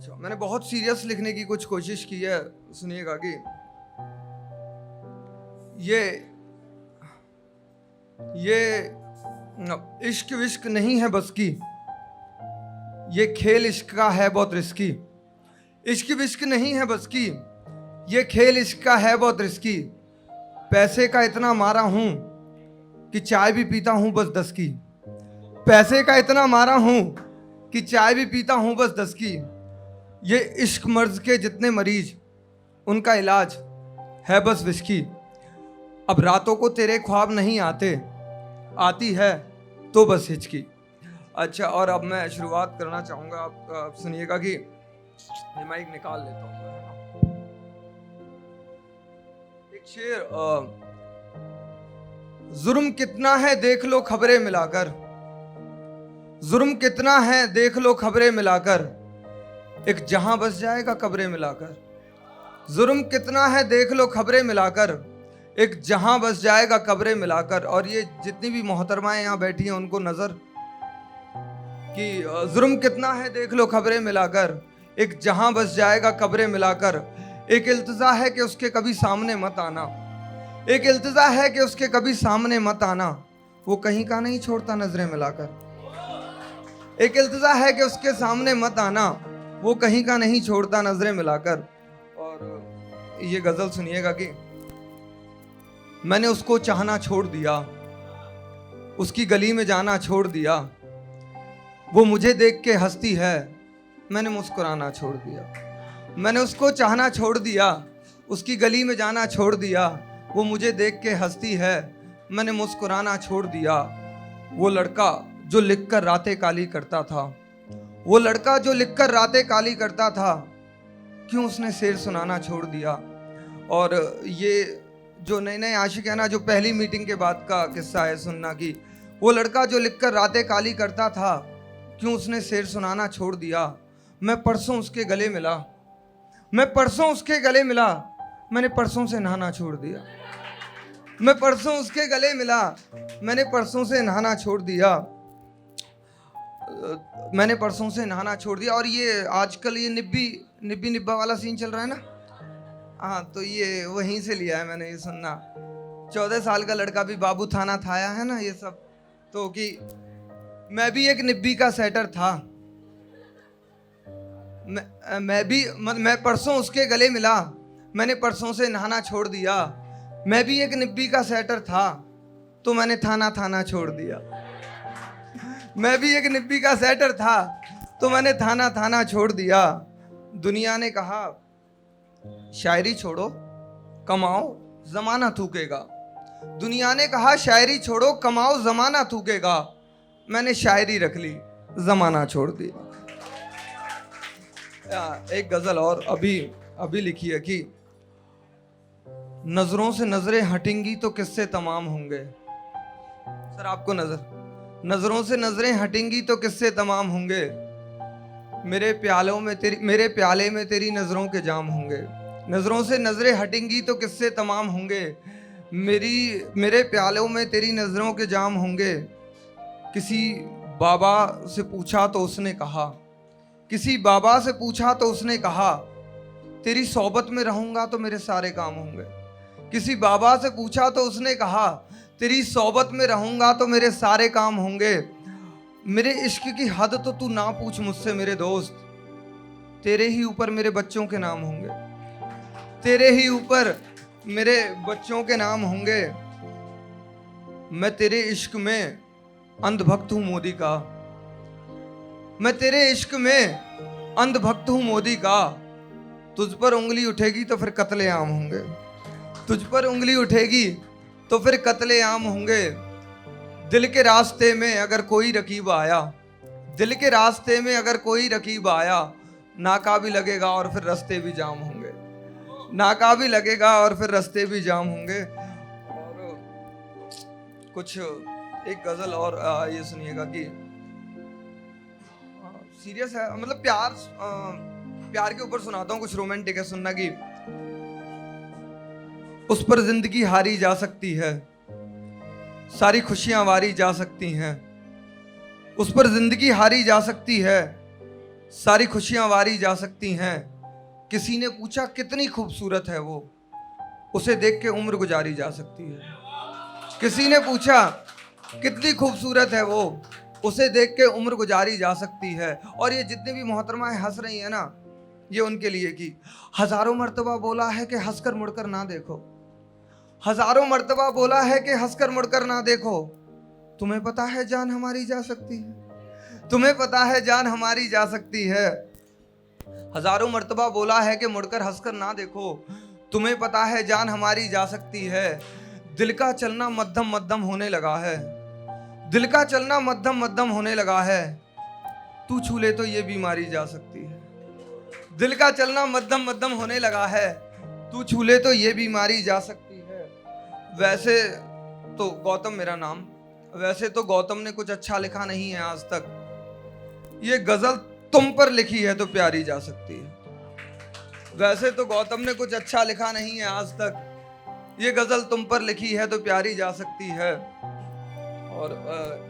अच्छा, मैंने बहुत सीरियस लिखने की कुछ कोशिश की है। सुनिएगा कि ये इश्क विश्क नहीं है बस की, ये खेल इश्क का है बहुत रिस्की। इश्क विश्क नहीं है बस की, ये खेल इश्क का है बहुत रिस्की। पैसे का इतना मारा हूं कि चाय भी पीता हूं बस 10 की। पैसे का इतना मारा हूं कि चाय भी पीता हूं बस 10 की। ये इश्क मर्ज के जितने मरीज, उनका इलाज है बस विस्की। अब रातों को तेरे ख्वाब नहीं आते, आती है तो बस हिचकी। अच्छा, और अब मैं शुरुआत करना चाहूँगा। आप सुनिएगा कि ये माइक निकाल लेता हूँ। एक शेर, जुर्म कितना है देख लो खबरें मिलाकर, जुर्म कितना है देख लो खबरें मिलाकर, एक जहां बस जाएगा कब्रें मिलाकर। जुर्म कितना है देख लो खबरें मिलाकर, एक जहां बस जाएगा कब्रें मिलाकर। और ये जितनी भी मोहतरमाएं यहाँ बैठी हैं उनको नजर कि जुर्म कितना है देख लो खबरें मिलाकर, एक जहां बस जाएगा कब्रें मिलाकर। एक इल्तिजा है कि उसके कभी सामने मत आना, एक इल्तिजा है कि उसके कभी सामने मत आना, वो कहीं का नहीं छोड़ता नजरें मिलाकर। एक इल्तिजा है कि उसके सामने मत आना, वो कहीं का नहीं छोड़ता नजरें मिलाकर। और ये गजल सुनिएगा कि मैंने उसको चाहना छोड़ दिया, उसकी गली में जाना छोड़ दिया, वो मुझे देख के हंसती है, मैंने मुस्कुराना छोड़ दिया। मैंने उसको चाहना छोड़ दिया, उसकी गली में जाना छोड़ दिया, वो मुझे देख के हंसती है, मैंने मुस्कुराना छोड़ दिया। वो लड़का जो लिखकर रातें काली करता था, वो लड़का जो लिखकर रातें काली करता था, क्यों उसने शेर सुनाना छोड़ दिया। और ये जो नए नए आशिक है ना, जो पहली मीटिंग के बाद का किस्सा है सुनना कि वो लड़का जो लिखकर रातें काली करता था, क्यों उसने शेर सुनाना छोड़ दिया। मैं परसों उसके गले मिला, मैं परसों उसके गले मिला, मैंने परसों से नहाना छोड़ दिया। मैं परसों उसके गले मिला, मैंने परसों से नहाना छोड़ दिया, मैंने परसों से नहाना छोड़ दिया। और ये आजकल ये निब्बी निब्बा वाला सीन चल रहा है ना, हाँ, तो ये वहीं से लिया है मैंने ये सुनना। 14 साल का लड़का भी बाबू थाना थाया है ना, ये सब। तो कि मैं भी एक निब्बी का सेटर था, मैं परसों उसके गले मिला, मैंने परसों से नहाना छोड़ दिया। मैं भी एक निब्बी का सेटर था, तो मैंने थाना छोड़ दिया। मैं भी एक निब्बी का सेटर था, तो मैंने थाना छोड़ दिया। दुनिया ने कहा शायरी छोड़ो कमाओ जमाना थूकेगा, दुनिया ने कहा शायरी छोड़ो कमाओ जमाना थूकेगा, मैंने शायरी रख ली जमाना छोड़ दिया। एक गजल और अभी लिखी है कि नजरों से नजरें हटेंगी तो किस्से तमाम होंगे। सर आपको नजरों से नजरें हटेंगी तो किस्से तमाम होंगे, मेरे प्याले में तेरी नजरों के जाम होंगे। नजरों से नजरें हटेंगी तो किस्से तमाम होंगे, मेरे प्यालों में तेरी नजरों के जाम होंगे। किसी बाबा से पूछा तो उसने कहा, किसी बाबा से पूछा तो उसने कहा, तेरी सोबत में रहूंगा तो मेरे सारे काम होंगे। किसी बाबा से पूछा तो उसने कहा, तेरी सोबत में रहूंगा तो मेरे सारे काम होंगे। मेरे इश्क की हद तो तू ना पूछ मुझसे मेरे दोस्त, तेरे ही ऊपर मेरे बच्चों के नाम होंगे, तेरे ही ऊपर मेरे बच्चों के नाम होंगे। मैं तेरे इश्क में अंधभक्त हूँ मोदी का, मैं तेरे इश्क में अंधभक्त हूँ मोदी का, तुझ पर उंगली उठेगी तो फिर कत्ले आम होंगे, तुझ पर उंगली उठेगी तो फिर कत्ले आम होंगे। दिल के रास्ते में अगर कोई रकीब आया, दिल के रास्ते में अगर कोई रकीब आया, नाका भी लगेगा और फिर रास्ते भी जाम होंगे, नाका भी लगेगा और फिर रास्ते भी जाम होंगे। और कुछ एक गजल और ये सुनिएगा कि सीरियस है, मतलब प्यार के ऊपर सुनाता हूँ, कुछ रोमांटिक है सुनना कि उस पर जिंदगी हारी जा सकती है, सारी खुशियां वारी जा सकती हैं, उस पर जिंदगी हारी जा सकती है, सारी खुशियां वारी जा सकती हैं। किसी ने पूछा कितनी खूबसूरत है वो, उसे देख के उम्र गुजारी जा सकती है। किसी ने पूछा कितनी खूबसूरत है वो, उसे देख के उम्र गुजारी जा सकती है। और ये जितने भी मोहतरमाएं हंस रही है ना, ये उनके लिए कि हजारों मर्तबा बोला है कि हंसकर मुड़कर ना देखो, हजारों मर्तबा बोला है कि हंसकर मुड़कर ना देखो। तुम्हें पता है जान हमारी जा सकती है, तुम्हें पता है जान हमारी जा सकती है। हजारों मर्तबा बोला है कि मुड़कर हंसकर ना देखो, तुम्हें पता है जान हमारी जा सकती है। दिल का चलना मध्यम मध्यम होने लगा है, दिल का चलना मध्यम मध्यम होने लगा है। तू छू ले तो ये बीमारी जा सकती है। दिल का चलना मध्यम मध्यम होने लगा है, तू छू ले तो ये बीमारी जा सकती है। वैसे तो गौतम मेरा नाम, वैसे तो गौतम ने कुछ अच्छा लिखा नहीं है आज तक। ये गजल तुम पर लिखी है तो प्यारी जा सकती है। वैसे तो गौतम ने कुछ अच्छा लिखा नहीं है आज तक, ये गजल तुम पर लिखी है तो प्यारी जा सकती है। और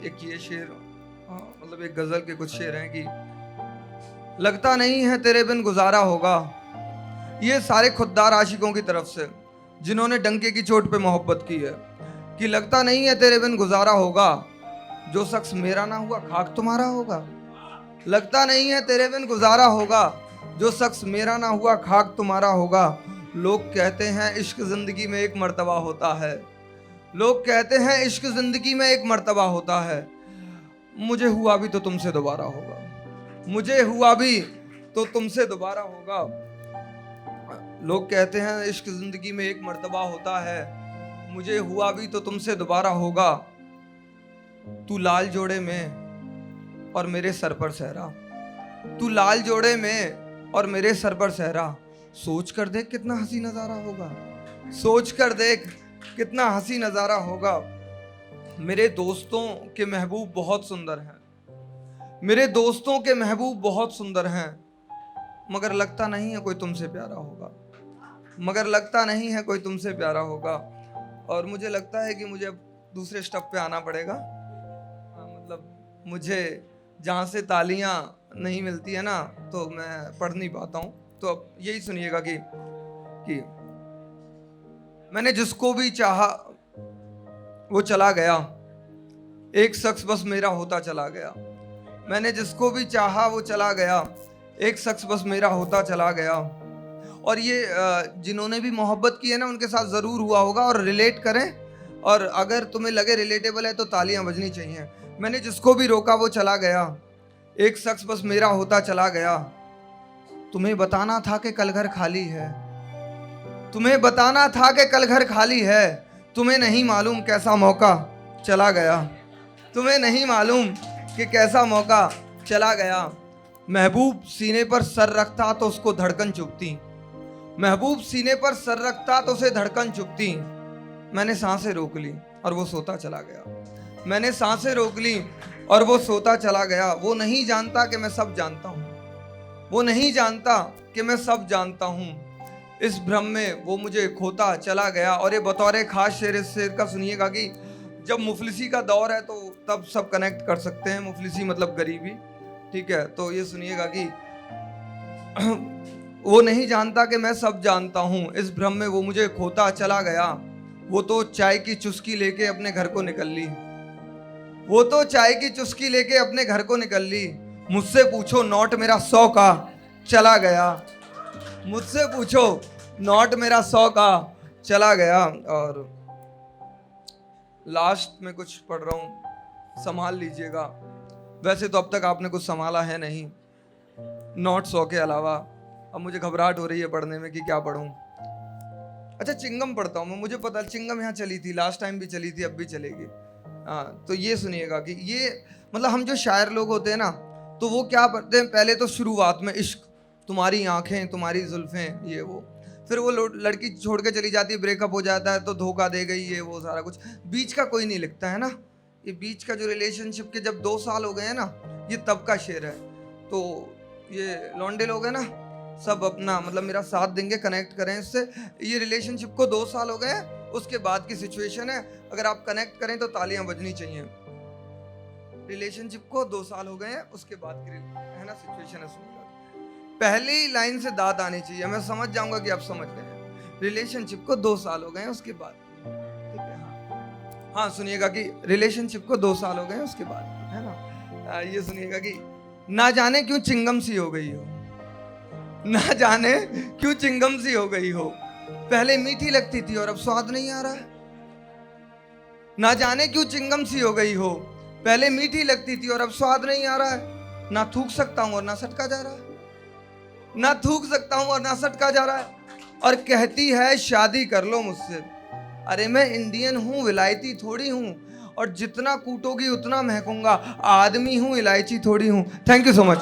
एक ये शेर, मतलब एक गजल के कुछ शेर हैं कि लगता नहीं है तेरे बिन गुजारा होगा। ये सारे खुददार आशिकों की तरफ से जिन्होंने डंके की चोट पे मोहब्बत की है कि लगता नहीं है तेरे बिन गुजारा होगा, जो शख्स मेरा ना हुआ खाक तुम्हारा होगा। लगता नहीं है तेरे बिन गुजारा होगा, जो शख्स मेरा ना हुआ खाक तुम्हारा होगा। लोग कहते हैं इश्क जिंदगी में एक मर्तबा होता है, लोग कहते हैं इश्क जिंदगी में एक मर्तबा होता है। मुझे हुआ भी तो तुमसे दोबारा होगा, मुझे हुआ भी तो तुमसे दोबारा होगा। लोग कहते हैं इश्क जिंदगी में एक मर्तबा होता है, मुझे हुआ भी तो तुमसे दोबारा होगा। तू लाल जोड़े में और मेरे सर पर सहरा, तू लाल जोड़े में और मेरे सर पर सहरा। सोच कर देख कितना हंसी नजारा होगा, सोच कर देख कितना हंसी नजारा होगा। मेरे दोस्तों के महबूब बहुत सुंदर हैं, मेरे दोस्तों के महबूब बहुत सुंदर हैं, मगर लगता नहीं है कोई तुमसे प्यारा होगा, मगर लगता नहीं है कोई तुमसे प्यारा होगा। और मुझे लगता है कि मुझे अब दूसरे स्टेप पे आना पड़ेगा। मतलब मुझे जहाँ से तालियां नहीं मिलती है ना, तो मैं पढ़ नहीं पाता हूँ। तो अब यही सुनिएगा कि मैंने जिसको भी चाहा वो चला गया, एक शख्स बस मेरा होता चला गया। मैंने जिसको भी चाहा वो चला गया, एक शख्स बस मेरा होता चला गया। और ये जिन्होंने भी मोहब्बत की है ना, उनके साथ ज़रूर हुआ होगा और रिलेट करें। और अगर तुम्हें लगे रिलेटेबल है तो तालियां बजनी चाहिए। मैंने जिसको भी रोका वो चला गया, एक शख्स बस मेरा होता चला गया। तुम्हें बताना था कि कल घर खाली है, तुम्हें बताना था कि कल घर खाली है। तुम्हें नहीं मालूम कैसा मौका चला गया, तुम्हें नहीं मालूम कि कैसा मौका चला गया। महबूब सीने पर सर रखता तो उसको धड़कन चुभती, महबूब सीने पर सर रखता तो उसे धड़कन चुभती। मैंने सांसें रोक ली और वो सोता चला गया, मैंने सांसें रोक ली और वो सोता चला गया। वो नहीं जानता कि मैं सब जानता हूँ, वो नहीं जानता कि मैं सब जानता हूँ। इस भ्रम में वो मुझे खोता चला गया। और ये बतौर खास शेर, इस शेर का सुनिएगा कि जब मुफलिसी का दौर है तो तब सब कनेक्ट कर सकते हैं। मुफलिसी मतलब गरीबी, ठीक है। तो ये सुनिएगा कि वो नहीं जानता कि मैं सब जानता हूँ, इस भ्रम में वो मुझे खोता चला गया। वो तो चाय की चुस्की लेके अपने घर को निकल ली, वो तो चाय की चुस्की लेके अपने घर को निकल ली। मुझसे पूछो नोट मेरा 100 का चला गया, मुझसे पूछो नोट मेरा 100 का चला गया। और लास्ट में कुछ पढ़ रहा हूँ, संभाल लीजिएगा। वैसे तो अब तक आपने कुछ संभाला है नहीं, नोट 100 के अलावा। अब मुझे घबराहट हो रही है पढ़ने में कि क्या पढ़ूं। अच्छा, चिंगम पढ़ता हूँ मैं, मुझे पता चिंगम यहाँ चली थी, लास्ट टाइम भी चली थी, अब भी चलेगी। हाँ, तो ये सुनिएगा कि ये मतलब हम जो शायर लोग होते हैं ना, तो वो क्या पढ़ते हैं, पहले तो शुरुआत में इश्क, तुम्हारी आंखें, तुम्हारी जुल्फें, ये वो। फिर वो लड़की छोड़ के चली जाती है, ब्रेकअप हो जाता है तो धोखा दे गई, ये वो सारा कुछ। बीच का कोई नहीं लिखता है ना, ये बीच का जो रिलेशनशिप के जब 2 साल हो गए हैं ना, ये तब का शेर है। तो ये लौंडे लोग हैं ना, सब अपना मतलब मेरा साथ देंगे, कनेक्ट करें इससे। ये रिलेशनशिप को 2 साल हो गए हैं, उसके बाद की सिचुएशन है। अगर आप कनेक्ट करें तो तालियां बजनी चाहिए। रिलेशनशिप को 2 साल हो गए हैं, उसके बाद की है ना सिचुएशन है, सुनिएगा। पहली लाइन से दाद आनी चाहिए, मैं समझ जाऊंगा कि आप समझ गए हैं। रिलेशनशिप को 2 साल हो गए हैं, उसके बाद, ठीक है। हाँ हाँ, सुनिएगा कि रिलेशनशिप को 2 साल हो गए हैं, उसके बाद, है ना। ये सुनिएगा कि ना जाने क्यों चिंगम सी हो गई हो, ना जाने क्यों चिंगम सी हो गई हो, पहले मीठी लगती थी और अब स्वाद नहीं आ रहा है। ना जाने क्यों चिंगम सी हो गई हो, पहले मीठी लगती थी और अब स्वाद नहीं आ रहा है। ना थूक सकता हूं और ना सटका जा रहा है, ना थूक सकता हूं और ना सटका जा रहा है। और कहती है शादी कर लो मुझसे। अरे मैं इंडियन हूं, विलायती थोड़ी हूं, और जितना कूटोगी उतना महकूंगा, आदमी हूं, इलायची थोड़ी हूं। Thank you so much.